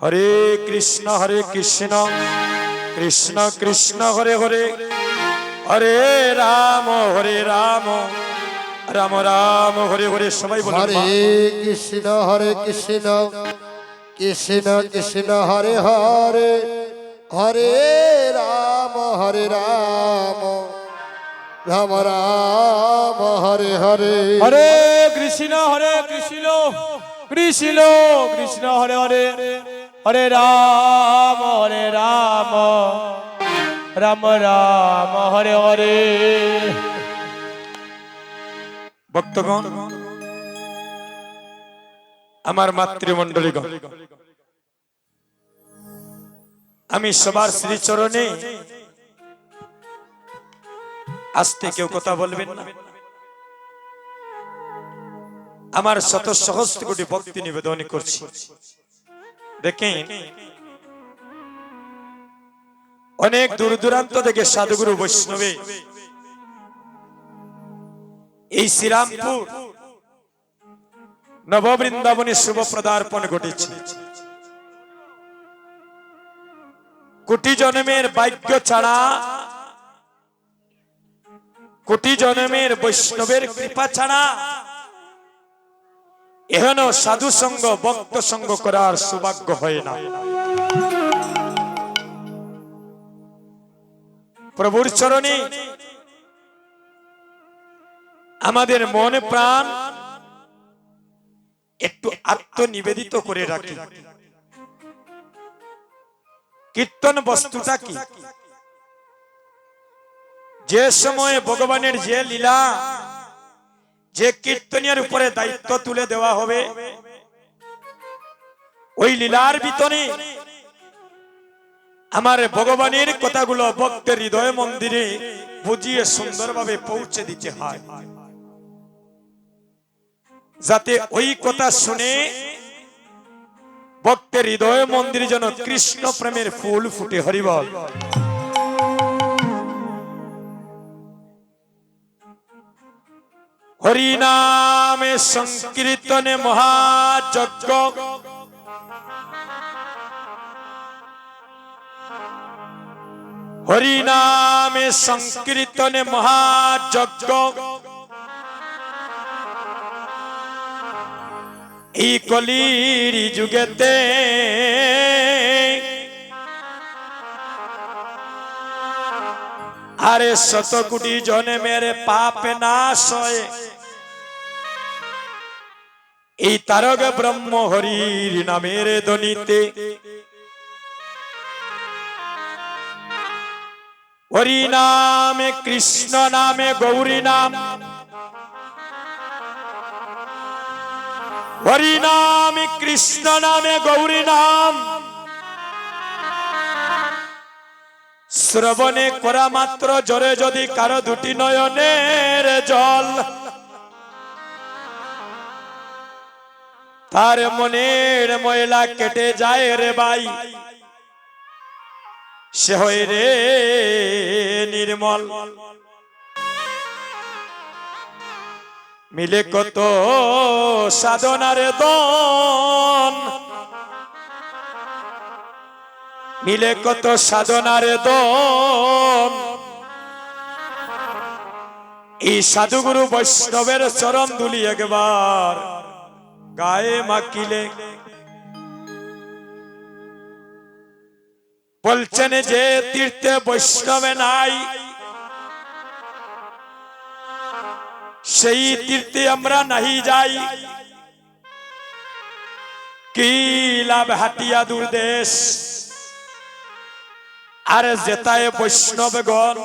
হরে কৃষ্ণ কৃষ্ণ কৃষ্ণ হরে হরে, হরে রাম রাম রাম হরে হরে। সবাই বলুন হরে কৃষ্ণ কৃষ্ণ কৃষ্ণ হরে হরে, হরে রাম রাম রাম হরে হরে। হরে কৃষ্ণ কৃষ্ণ কৃষ্ণ হরে হরে, হরে রাম রাম রাম হরে হরে। ভক্তগণ, আমার মাতৃমণ্ডলীগণ, আমি সবার শ্রীচরণে আস্তে কেউ কথা বলবেন না। আমার শত সহস্র কোটি ভক্তি নিবেদন করছি। দেখেন, অনেক দূর দূরান্ত থেকে সাধুগুরু বৈষ্ণবে এই শ্রীরামপুর নববৃন্দাবনে শুভ পদার্পণ ঘটেছে। কোটি জন্মের ভাগ্য ছাড়া, কোটি জন্মের বৈষ্ণবের কৃপা ছাড়া এখনো সাধু সঙ্গ ভক্ত সঙ্গ করার সৌভাগ্য হয় না। প্রভুর চরণে আমাদের মন প্রাণ একটু আত্মনিবেদিত করে রাখি। কীর্তন বস্তুটা কি? যে সময় ভগবানের যে লীলা, যে কীর্তনের উপরে দায়িত্ব তুলে দেওয়া হবে, ওই লীলার ভিতরে আমার ভগবানের কথাগুলো ভক্তের হৃদয় মন্দিরে বুঝিয়ে সুন্দরভাবে পৌঁছে দিতে হয়, যাতে ওই কথা শুনে ভক্তের হৃদয় মন্দিরে যেন কৃষ্ণ প্রেমের ফুল ফুটে। হরিবল। হরিনামে সংকীর্তনে মহাযজ্ঞ, হরিনামে সংকীর্তনে মহাযজ্ঞ, এই কলির যুগেতে আরে শত কোটি জন্মের পাপ নাশ হয় এই তারক ব্রহ্ম হরির নামের ধ্বনিতে। হরি নামে কৃষ্ণ নামে গৌরী নাম, হরি নামে কৃষ্ণ নামে গৌরী নাম, শ্রবণে করা মাত্র জরে যদি কারো দুটি নয়নের জল, তার মনের ময়লা কেটে যায় রে ভাই, সে হয় রে নির্মল। মিলে কত সাধনার দন, মিলে কত সাধনার দন, এই সাধুগুরু বৈষ্ণবের চরণ ধুলি একবার গায়ে মাখিলে। বলছেন যে তীর্থে বৈষ্ণবে নাই, সেই তীর্থে আমরা নাহি যাই, কি লাভ হাটিয়া দূরদেশ। আর যেতায় বৈষ্ণবগণ,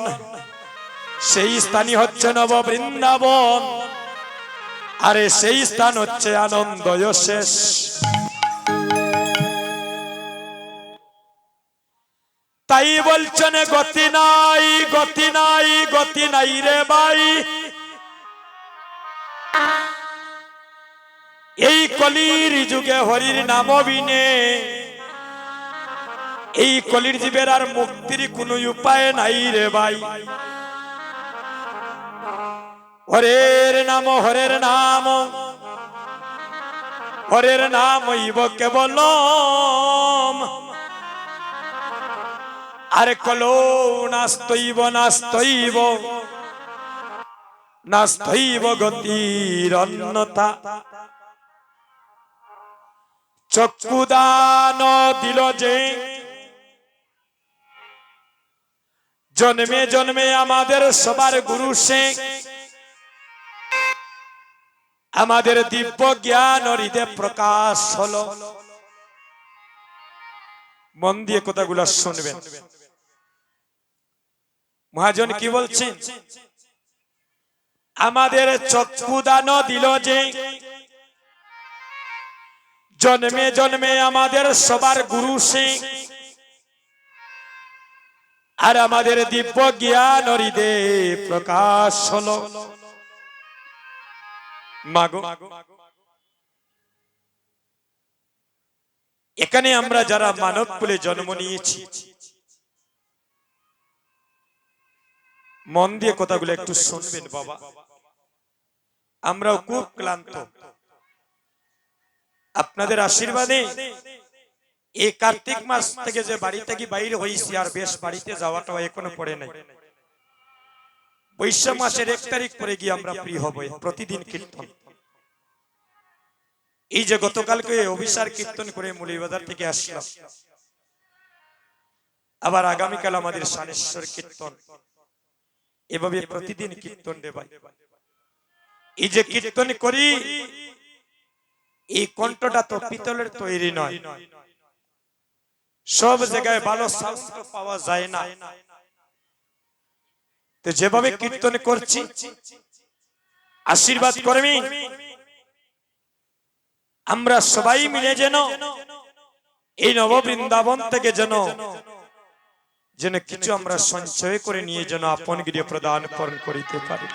সেই স্থানই হচ্ছে নব বৃন্দাবন, আরে সেই স্থান হচ্ছে আনন্দ শেষ। তাই বলছেন গতি নাই, গতি নাই, গতি নাই রে ভাই, এই কলির যুগে হরির নাম বিনে এই কলির জীবের আর মুক্তির কোনো উপায় নাই রে ভাই। হরের নাম হরের নাম হইব কেবলম আরে কলো নাস্তৈব নাস্তৈব নাস্তৈব গতির অন্যতা চক্ষুদান দিল যে জন্মে জন্মে আমাদের সবার গুরু সে আমাদের দিব্য জ্ঞান হৃদয় প্রকাশ হলো। মন দিয়ে কথাগুলো শুনবেন। মহাজন কি বলছেন? আমাদের চক্ষুদান দিল যে জন্মে জন্মে আমাদের সবার গুরু সে আর আমাদের দিব্য জ্ঞান হৃদয় প্রকাশ হলো। মাগো এখানে আমরা যারা মানব কুলে জন্ম নিয়েছি মন দিয়ে কথাগুলো একটু শুনবেন বাবা। আমরাও খুব ক্লান্ত, আপনাদের আশীর্বাদে এই কার্তিক মাস থেকে যে বাড়ি থেকে বাইরে হয়েছি আর বেশ বাড়িতে যাওয়াটা এখনো পড়ে নাই। বৈশাখ মাসের 1 তারিখ পরে গিয়ে আমরা ফ্রি হব। প্রতিদিন কীর্তন, এই যে গতকালকে অভিসার কীর্তন করে মুলিবাজার থেকে আসলাম, আবার আগামীকাল আমাদের শানেশ্বর কীর্তন, এভাবে প্রতিদিন কীর্তন দেবাই। এই যে কীর্তন করি এই কণ্ঠটা তো পিতলের তৈরি নয়, সব জায়গায় ভালো সাউন্ড পাওয়া যায় না। তো যেভাবে কীর্তন করছি আশীর্বাদ করবি, আমরা সবাই মিলে যেন এই নববৃন্দাবন থেকে যেন কিছু আমরা সঞ্চয় করে নিয়ে যেন আপন গৃহ প্রদান করিতে পারি।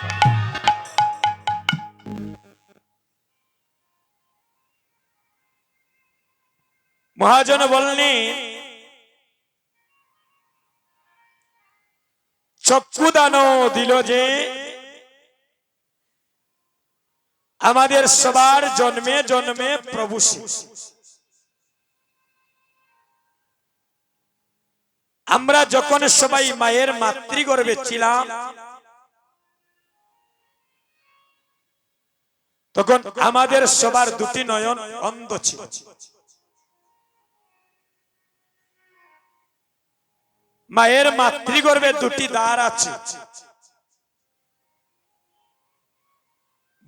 মহাজন বললেন চক্ষুদান দিল যে আমাদের সবার জন্মে জন্মে প্রভু সে। আমরা যখন সবাই মায়ের মাতৃগর্ভে ছিলাম তখন আমাদের সবার দুটি নয়ন অন্ধ ছিল। মায়ের মাতৃগর্ভে দুটি দ্বার আছে।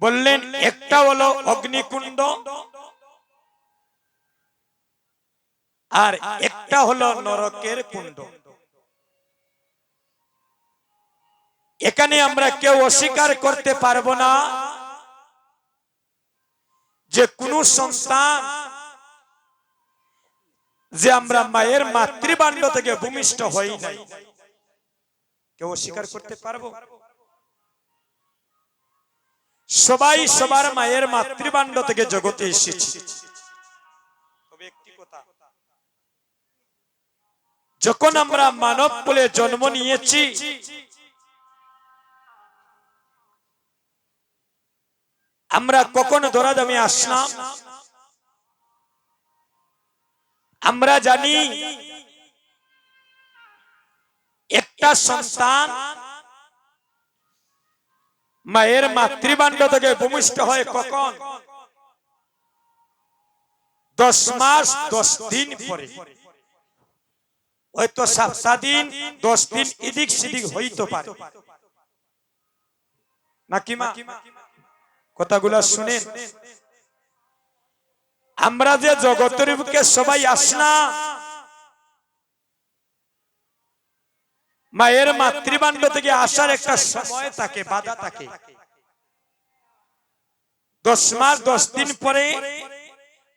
বললেন একটা হলো অগ্নিকুণ্ড আর একটা হলো নরকের কুণ্ড। এখানে আমরা কেউ অস্বীকার করতে পারবো না যে কোন সন্তান যে আমরা মায়ের মাতৃভাণ্ড থেকে ভূমিষ্ঠ হই নাই, কেউ অস্বীকার করতে পারবো? সবাই সবার মায়ের মাতৃভাণ্ড থেকে জগতে এসেছি। তবে একটি কথা, যখন আমরা মানব কুলে জন্ম নিয়েছি আমরা কখন ধরাধামে আসলাম আমরা জানি। একটা সন্তান মায়ের মাতৃভাণ্ড থেকে ভূমিষ্ঠ হয় কখন? 10 মাস 10 দিন পরে। হয়তো 7 দিন 10 দিন এদিক সেদিক হইতে পারে নাকি মা? কথাগুলো শুনেন। আমরা যে জগতের বুকে সবাই আসলাম মায়ের মাতৃভাণ্ড থেকে আসার একটা সময় থাকে, বাধা থাকে। 10 মাস 10 দিন পরে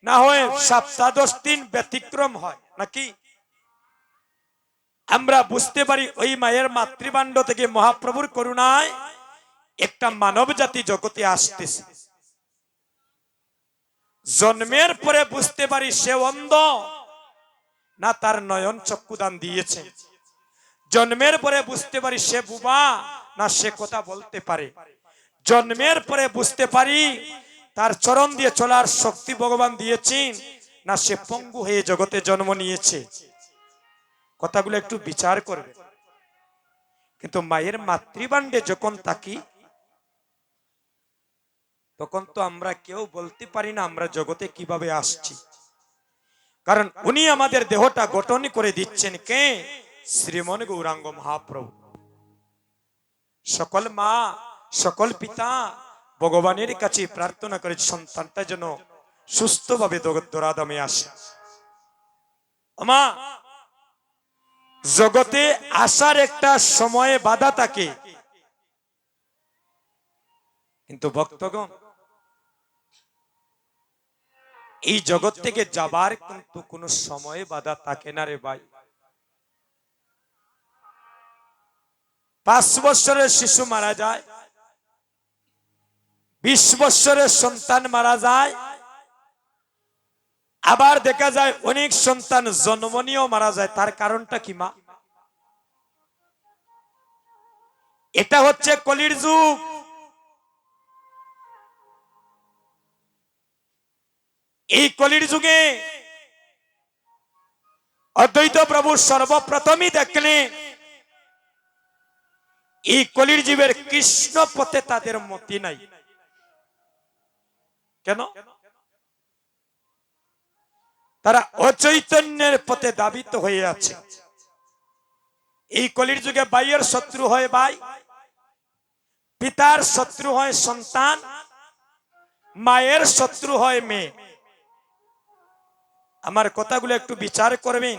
না হয় 7 দিন ব্যতিক্রম হয় নাকি? আমরা বুঝতে পারি ওই মায়ের মাতৃভাণ্ড থেকে মহাপ্রভুর করুণায় একটা মানব জাতি জগতে আসতেছে। জন্মের পরে বুঝতে পারি সে অন্ধ না তার নয়ন চক্ষুদান দিয়েছে। জন্মের পরে বুঝতে পারি সে বুবা না সে কথা বলতে পারে। জন্মের পরে বুঝতে পারি তার চরণ দিয়ে চলার শক্তি ভগবান দিয়েছেন, না সে পঙ্গু হয়ে জগতে জন্ম নিয়েছে? কথাগুলো একটু বিচার করবে। কিন্তু মায়ের মাতৃভাণ্ডে যখন থাকি, তখন তো আমরা কেউ বলতে পারি না আমরা জগতে কিভাবে আসছি। কারণ উনি আমাদের দেহটা গঠন করে দিচ্ছেন কে? শ্রীমন গৌরাঙ্গ মহাপ্রভু। সকল মা, সকল পিতা ভগবানের কাছে প্রার্থনা করে সন্তানটা যেন সুস্থভাবে ধরাধামে আসে। মা, জগতে আসার একটা সময়ে বাধা থাকে, কিন্তু ভক্তগণ এই জগৎ থেকে যাবার কিন্তু কোনো সময়ে বাধা থাকে না রে ভাই। 5 বছরের শিশু মারা যায়, 20 বছরের সন্তান মারা যায়, আবার দেখা যায় অনেক সন্তান জন্ম নিয়েও মারা যায়। তার কারণটা কি মা? এটা হচ্ছে কলির যুগ। এই কলির যুগে অদ্বৈত প্রভু সর্বপ্রথমই দেখলেন এই কলির জীবের কৃষ্ণ পথে তাদের মতি নাই। কেন? তারা অচৈতন্যের পথে দাবিত হয়ে আছে। এই কলির যুগে ভাইয়ের শত্রু হয় ভাই, পিতার শত্রু হয় সন্তান, মায়ের শত্রু হয় মেয়ে। আমার কথাগুলো একটু বিচার করবেন।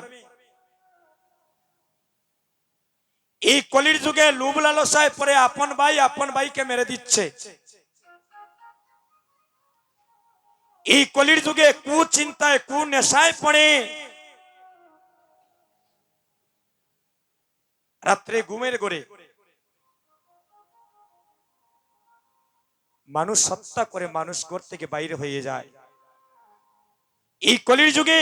এই কলির যুগে লোভ লালসায় পরে আপন ভাইকে মেরে দিচ্ছে। এই কলির যুগে কুচিন্তায় কুনেশায় পড়ে রাত্রে ঘুমের ঘরে মানুষ হত্যা করে মানুষ ঘর থেকে বাইরে হয়ে যায়। এই কলির যুগে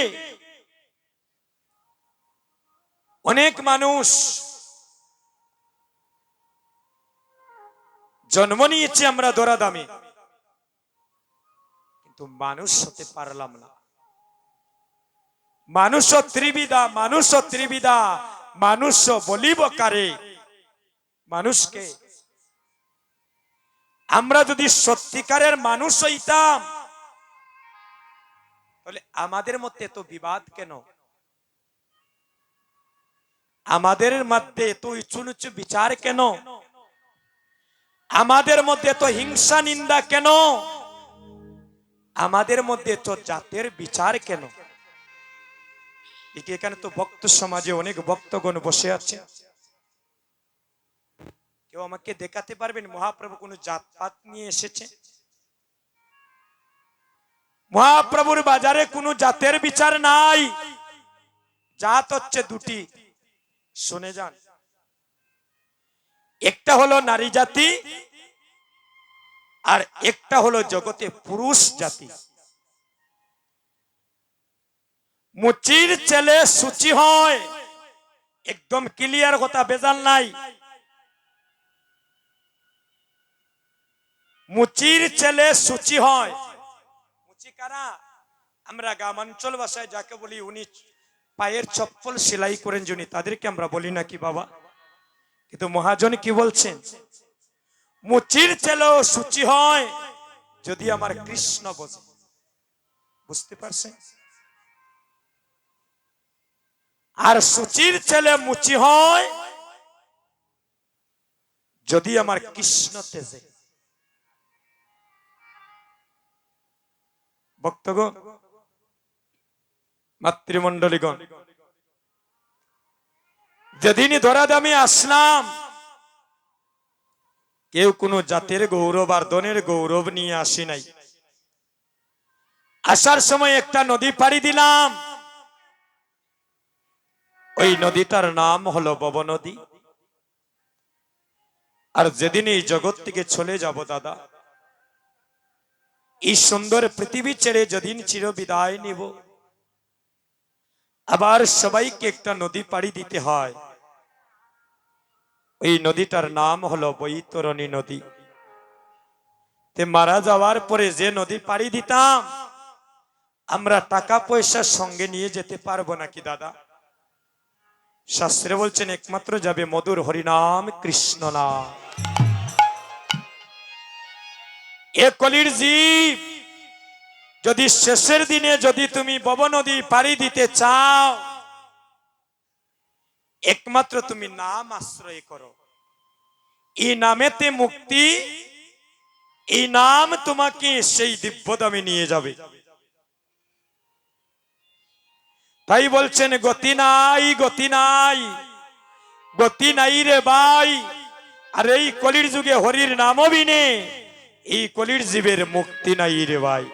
অনেক মানুষ জন্ম নিয়েছে আমরা ধরাধামে, কিন্তু মানুষ হতে পারলাম না। মানুষ ত্রিবিধা, মানুষ বলিব কারে। মানুষকে আমরা যদি সত্যিকারের মানুষ হইতাম, তাহলে আমাদের মধ্যে এত বিবাদ কেন? আমাদের মধ্যে এত উঁচু নিচু বিচার কেন? আমাদের মধ্যে এত হিংসা নিন্দা কেন? আমাদের মধ্যে এত জাতের বিচার কেন? এখানে তো ভক্ত সমাজে অনেক ভক্তগণ বসে আছে। কেউ আমাকে দেখাতে পারবেন মহাপ্রভু কোন জাতপাত নিয়ে এসেছে? মহাপ্রভুর বাজারে কোনো জাতের বিচার নাই। জাত হচ্ছে দুটি, শুনে যান। একটা হলো নারী জাতি, আর একটা হলো জগতে পুরুষ জাতি। মুচির ছেলে সূচি হয়, একদম ক্লিয়ার কথা, বেজাল নাই। মুচির ছেলে সূচি হয়। মুচি কারা? আমরা গ্রামাঞ্চল ভাষায় যাকে বলি উনি পায়ের চপ্পল সেলাই করেন যিনি, তাদেরকে আমরা বলি নাকি বাবা? কিন্তু মহাজন কি বলছেন? মুচির ছেলেও সূচি হয় যদি আমার কৃষ্ণ বোঝে। বুঝতে পারছেন? আর সূচির ছেলে মুচি হয় যদি আমার কৃষ্ণ তেজে। ভক্তগণ, মাতৃমণ্ডলীগণ, যেদিনই ধরাধামে আসলাম, কেউ কোনো জাতের গৌরব আর ধনের গৌরব নিয়ে আসি নাই। আসার সময় একটা নদী পাড়ি দিলাম, ওই নদীটার নাম হলো ভব নদী। আর যেদিন এই জগৎ থেকে চলে যাব দাদা, এই সুন্দর পৃথিবী ছেড়ে যেদিন চির বিদায় নিব, আবার সবাইকে একটা নদী পাড়ি দিতে হয়। ওই নদীটার নাম হলো বৈতরণী নদী। তে মারা যাওয়ার পরে যে নদী পাড়ি দিতাম আমরা টাকা পয়সা সঙ্গে নিয়ে যেতে পারবো নাকি দাদা? শাস্ত্রে বলছেন একমাত্র যাবে মধুর হরিনাম কৃষ্ণ নাম। এ কলির জীব যদি শেষের দিনে যদি তুমি ভব নদী পাড়ি দিতে চাও, একমাত্র তুমি নাম আশ্রয় করো। এই নামেতে মুক্তি, এই নাম তোমাকে সেই দিব্যধামে নিয়ে যাবে। তাই বলছেন গতি নাই, গতি নাই, গতি নাই রে ভাই। আর এই কলির যুগে হরির নামও বিনে এই কলির জীবের মুক্তি নাই রে ভাই।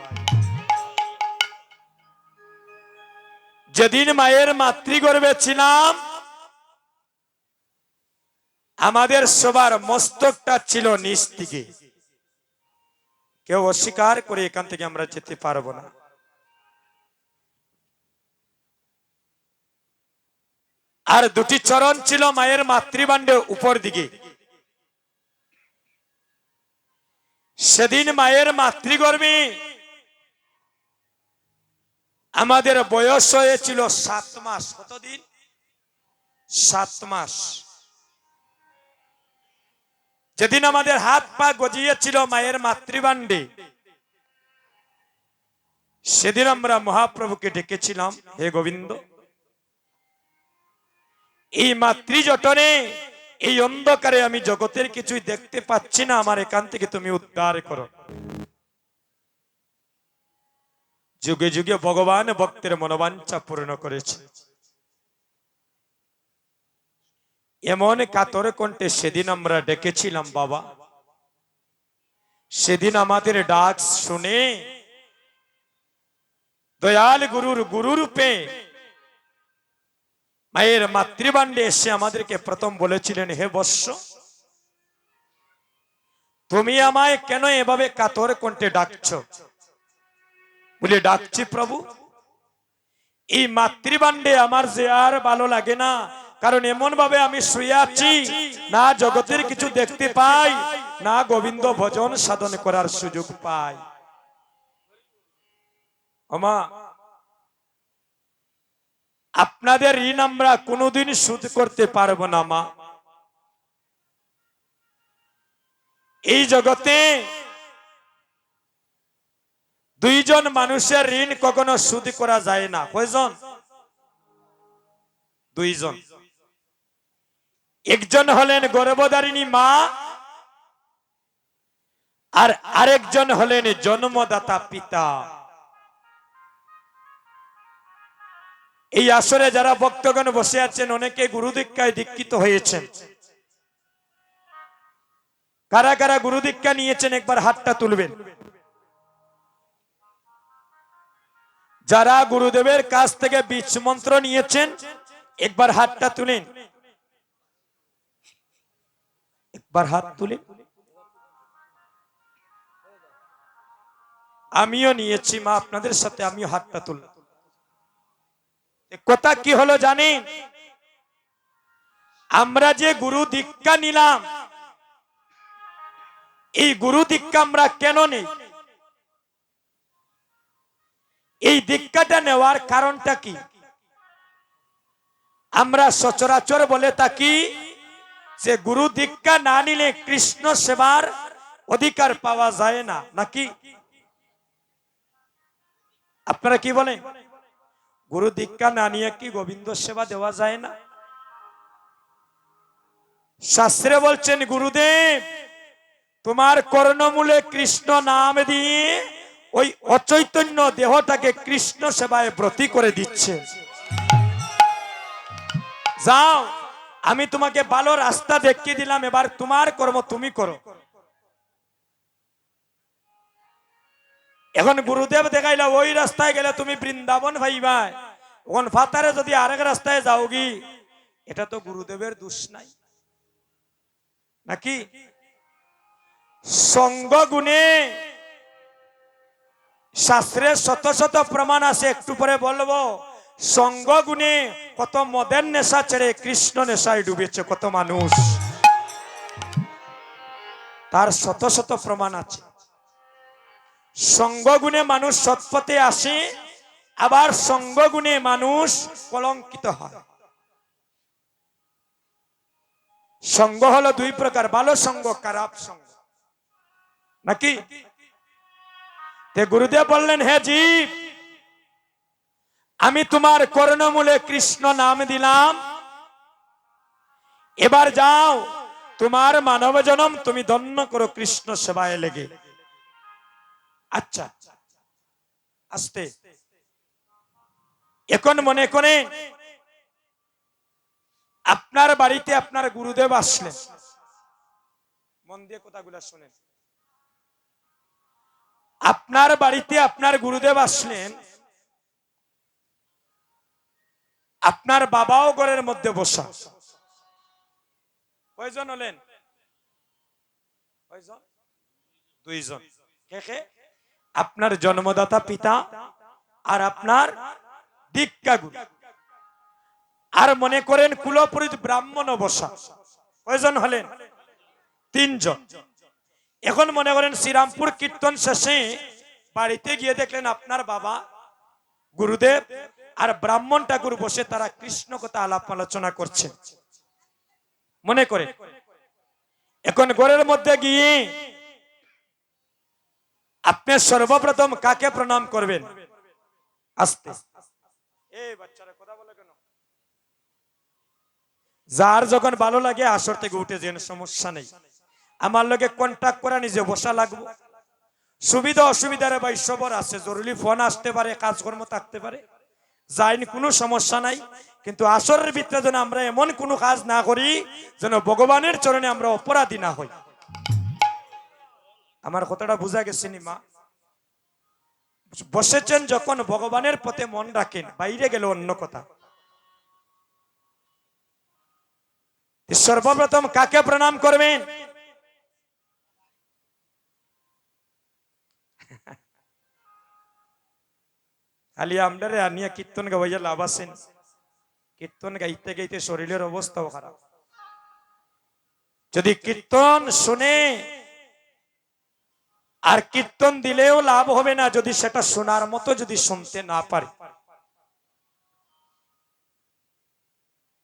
যেদিন মায়ের মাতৃগর্ভে ছিলাম আমাদের সবার মস্তকটা ছিল নিচ দিকে, কেউ অস্বীকার করে এখান থেকে আমরা যেতে পারবো না। আর দুটি চরণ ছিল মায়ের মাতৃভাণ্ডে উপর দিকে। সেদিন মায়ের মাতৃগর্ভে আমাদের বয়স হয়েছিল 7 মাস। কতদিন? 7 মাস। যেদিন আমাদের হাত পা গজিয়েছিল মায়ের মাতৃভাণ্ডে, সেদিন আমরা মহাপ্রভুকে ডেকেছিলাম, হে গোবিন্দ, এই মাতৃজঠরে এই অন্ধকারে আমি জগতের কিছুই দেখতে পাচ্ছি না, আমার এখান থেকে তুমি উদ্ধার করো। যুগে যুগে ভগবান ভক্তের মনোবাঞ্ছা পূর্ণ করেছে। এমন কাতর কণ্ঠে সেদিন আমরা ডেকেছিলাম বাবা। সেদিন আমাদের ডাক শুনে দয়াল গুরুর গুরুরূপে মায়ের মাতৃভাণ্ডে এসে আমাদেরকে প্রথম বলেছিলেন, হে বৎস, তুমি আমায় কেন এভাবে কাতর কণ্ঠে ডাকছো? বলে, ডাকছি প্রভু, এই মাতৃভাণ্ডে আমার যে আর ভালো লাগে না, কারণ এমন ভাবে আমি শুয়ে আছি, না জগতের কিছু দেখতে পাই, না গোবিন্দ ভজন সাধন করার সুযোগ পাই। ওমা, আপনাদের ঋণ আমরা কোনোদিন শোধ করতে পারবো না মা। এই জগতে দুইজন মানুষের ঋণ কখনো শোধ করা যায় না। কয়জন? দুইজন। একজন হলেন গর্ভধারিণী মা, আর আরেকজন হলেন জন্মদাতা পিতা। এই আসরে যারা ভক্তগণ বসে আছেন অনেকে গুরু দীক্ষায় দীক্ষিত হয়েছেন। কারা কারা গুরু দীক্ষা নিয়েছেন একবার হাতটা তুলবেন। যারা গুরুদেবের কাছ থেকে বীজ মন্ত্র নিয়েছেন একবার হাতটা তুলেন, একবার হাত তুলেন। আমিও নিয়েছি মা, আপনাদের সাথে আমিও হাতটা তুললাম। কথা কি হলো জানেন? আমরা যে গুরু দীক্ষা নিলাম, এই গুরু দীক্ষা আমরা কেন নেই? এই দীক্ষাটা নেওয়ার কারণটা কি? আমরা সচরাচর বলে থাকি যে গুরু দীক্ষা না নিলে কৃষ্ণ সেবার অধিকার পাওয়া যায় না, নাকি? আপনারা কি বলেন? গুরু দীক্ষা না নিয়ে কি গোবিন্দ সেবা দেওয়া যায় না? শাস্ত্রে বলছেন গুরুদেব তোমার কর্ণমূলে কৃষ্ণ নাম দিয়ে ওই অচৈতন্য দেহটাকে কৃষ্ণ সেবায় ব্রতী করে দিচ্ছে। যাও, আমি তোমাকে ভালো রাস্তা দেখিয়ে দিলাম, এবার তোমার কর্ম তুমি করো। এখন গুরুদেব দেখাইলা ওই রাস্তায় গেলে তুমি বৃন্দাবন ভাইবা, ওখান ফাতারে যদি আরেক রাস্তায় যাওগি, এটা তো গুরুদেবের দোষ নাই, নাকি? সঙ্গ গুণে শাস্ত্রে শত শত প্রমাণ আছে, একটু পরে বলবো। সঙ্গ গুণে কত মদের নেশা ছেড়ে কৃষ্ণ নেশায় ডুবেছে কত মানুষ, তার শত শত প্রমাণ আছে। সঙ্গগুণে মানুষ সৎপথে আসে, আবার সঙ্গগুণে মানুষ কলঙ্কিত হয়। সঙ্গ হলো দুই প্রকার, ভালো সঙ্গ, খারাপ সঙ্গ, নাকি? তে গুরুদেব বললেন, হে জীব, আমি তোমার কর্ণমূলে কৃষ্ণ নাম দিলাম, এবার যাও তোমার মানব জনম তুমি ধন্য করো কৃষ্ণ সেবায় লেগে। আচ্ছা, আস্তে। এখন মনে করে আপনার বাড়িতে আপনার গুরুদেব আসলেন, মন দিয়ে কথাগুলো শুনেন। আপনার বাড়িতে আপনার গুরুদেব আসলেন, আপনার বাবাও ঘরের মধ্যে বসা। কয়জন হলেন? কয়জন? দুইজন। কে কে? আপনার জন্মদাতা পিতা আর আপনার দীক্ষা গুরু। আর মনে করেন কুলপুরোহিত ব্রাহ্মণ বসা। কয়জন হলেন? তিনজন। এখন মনে করেন শ্রীরামপুর কীর্তন শেষে বাড়িতে গিয়ে দেখলেন আপনার বাবা গুরুদেব আর ব্রাহ্মণ ঠাকুর বসে তারা কৃষ্ণ কথা আলাপ আলোচনা করছেন। মনে করে এখন ঘরের মধ্যে গিয়ে আপনি সর্বপ্রথম কাকে প্রণাম করবেন? আস্তে। এই বাচ্চারা কথা বলে কেন? যার যখন ভালো লাগে আসর থেকে উঠে যেন, সমস্যা নেই। আমার লগে কন্টাক্ট করা, নিজে বসা লাগবে। সুবিধা অসুবিধার ভাই সবর আছে, জরুরি ফোন আসতে পারে, কাজকর্ম থাকতে পারে, যাইনি, কোনো সমস্যা নাই। কিন্তু আসরের ভিতরে যেন আমরা এমন কোনো কাজ না করি যেন ভগবানের চরণে আমরা অপরাধী না হই। আমার কথাটা বুঝা গেছে নি মা? বসেছেন যখন ভগবানের পথে মন রাখেন, বাইরে গেলে অন্য কথা। সর্বপ্রথম কাকে প্রণাম করবেন? খালি আমরা আনিয়া কীর্তন গাইয়া লাভ আছেন? কীর্তন গাইতে গাইতে শরীরের অবস্থাও খারাপ। যদি কীর্তন শুনে আর কীর্তন দিলেও লাভ হবে না যদি সেটা শোনার মতো যদি শুনতে না পারে।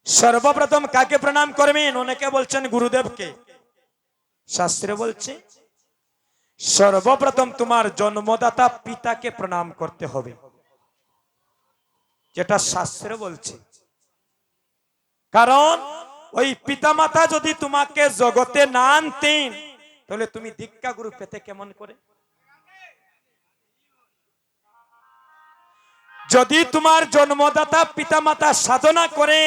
সর্বপ্রথম কাকে প্রণাম করবেন? অনেকে বলছেন গুরুদেবকে। শাস্ত্রে বলছে সর্বপ্রথম তোমার জন্মদাতা পিতাকে প্রণাম করতে হবে, যেটা শাস্ত্রে বলছে। কারণ ওই পিতামাতা যদি তোমাকে জগতে না আনতেন তাহলে তুমি দীক্ষা গুরু পেতে কেমন করে? যদি তোমার জন্মদাতা পিতামাতা সাধনা করে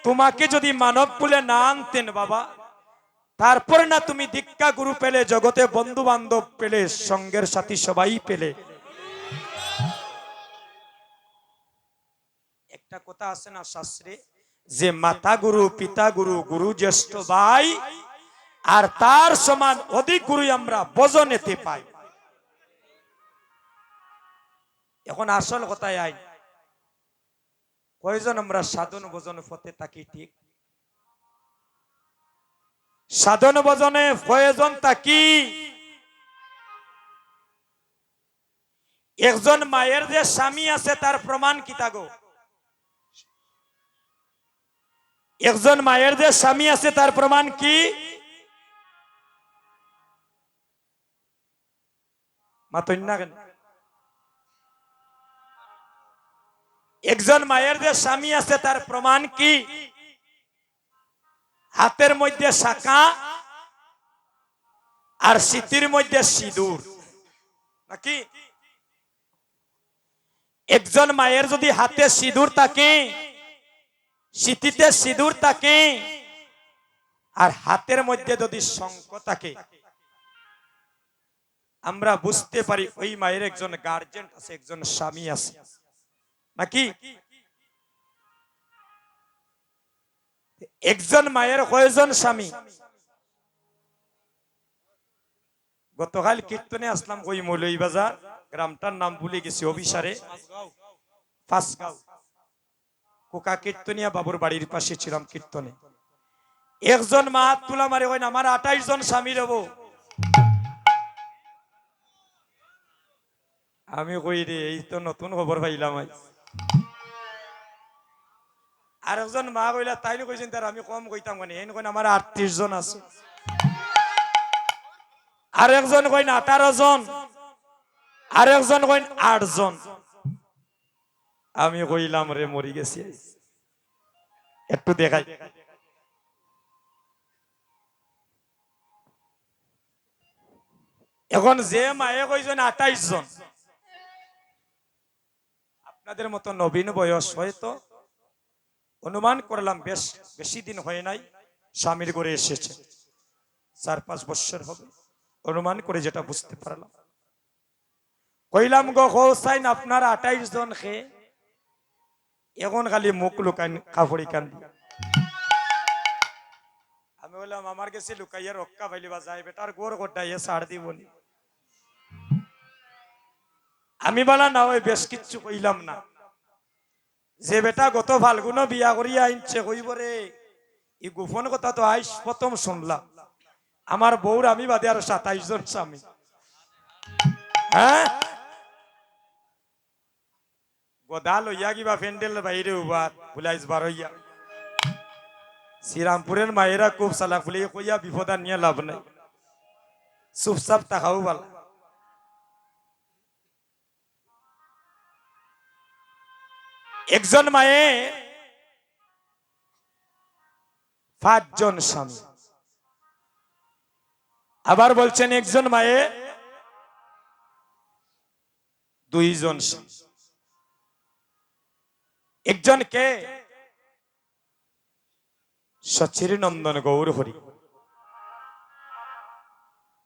তোমাকে যদি মানব কুলে না আনতেন বাবা, তারপরে না তুমি দীক্ষা গুরু পেলে, জগতে বন্ধু বান্ধব পেলে, সঙ্গের সাথী সবাই পেলে। একটা কথা আছে না শাস্ত্রে, যে মাতা গুরু, পিতা গুরু, গুরু জ্যেষ্ঠ ভাই, আর তার সমান অধিক গুরু আমরা ভজনেতে পাই। এখন আসল কথায় আই, কয়জন আমরা সাধন ভজন পথে থাকি? ঠিক সাধন ভজনে কয়জন থাকি? একজন মায়ের যে স্বামী আছে তার প্রমাণ কি থাকো? একজন মায়ের যে স্বামী আছে তার প্রমাণ কি? একজন মায়ের যে স্বামী আছে তার প্রমাণ কি? হাতের মধ্যে শাখা আর সিথির মধ্যে সিঁদুর, নাকি? একজন মায়ের যদি হাতে সিঁদুর থাকে, সিথিতে সিঁদুর থাকে, আর হাতের মধ্যে যদি শঙ্খ থাকে, আমরা বুঝতে পারি ওই মায়ের একজন গার্জেন আছে, একজন স্বামী আছে, নাকি? একজন মায়ের কয়জন স্বামী? গতকাল কীর্তনে আসলাম ওই মৌলভীবাজার, গ্রামটার নাম ভুলে গেছি, অভিসারে ফাঁসগাঁও, কোকা কীর্তনিয়া বাবুর বাড়ির পাশে ছিলাম কীর্তনে। একজন মা হাত তুলা মারে, হয় না আমার 28 জন স্বামী রব। আমি কই রে এই তো নতুন খবর পাইলাম আজ। আর একজন মা কইলা তাইলে কইছেন তার আমি কম কইতাম মানে এই কইন আমার 38 জন আছে, আর একজন কইন 18 জন, আর একজন কইন 8 জন। আমি কইলাম রে মরি গেছি আজ। একটু দেখাই এখন যে মায়ে কইছেন 28 জন, আপনাদের মতো নবীন বয়স হয়তো অনুমান করলাম বেশ বেশি দিন হয় নাই স্বামীর ঘরে এসেছে, 4-5 বছর হবে অনুমান করে যেটা বুঝতে পারলাম। কইলাম গো হোসাইন আপনার 28 জন খেয়ে এখন খালি মুখ লুকান কাপড়ি কান দিয়ে। আমি বললাম আমার কাছে লুকাইয়া রক্ষা পাইলিবা যায় বেটার গোর গোটাইয়া ছাড় দিবনি। আমি বলা না ওই বেশ কিচ্ছু কইলাম না, যে বেটা গত ফাল্গুন বিয়া করিয়া আনছে কইব রে এই গোপন কথা তো আইস প্রথম শুনলাম, আমার বউর আমি বাদে আর 27 জন স্বামী। হ্যাঁ গদা লইয়া কিবা প্যান্ডেল বাইরে উবার বুলাইস বার হইয়া শ্রীরামপুরের মায়েরা খুব সালা ফুলে কইয়া বিপদা নিয়ে লাভ নাই, চুপচাপ তাকাও ভালো। একজন মায়ে 5 জন স্বামী, আবার বলছেন একজন মায়ে 2 জন স্বামী। একজন কে? সচির নন্দন গৌর হরি,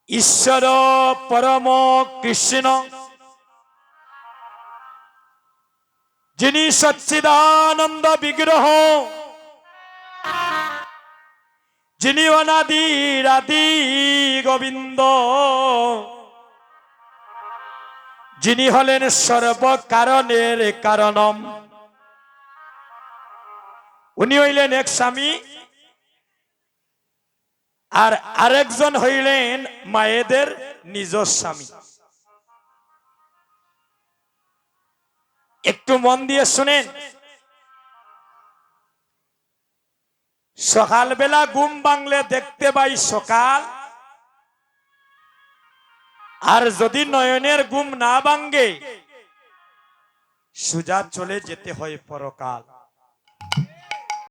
ঈশ্বর পরম কৃষ্ণ, যিনি সচ্চিদানন্দ বিগ্রহ, যিনি অনাদির আদি গোবিন্দ, যিনি হলেন সর্বকারণের কারণম। উনি হইলেন এক স্বামী, আর আরেকজন হইলেন মায়েদের নিজ স্বামী। একটু মন দিয়ে শুনেন, সকালবেলা ঘুম ভাঙলে দেখতে পাই সকাল, আর যদি নয়নের ঘুম না ভাঙ্গে সোজা চলে যেতে হয় পরকাল।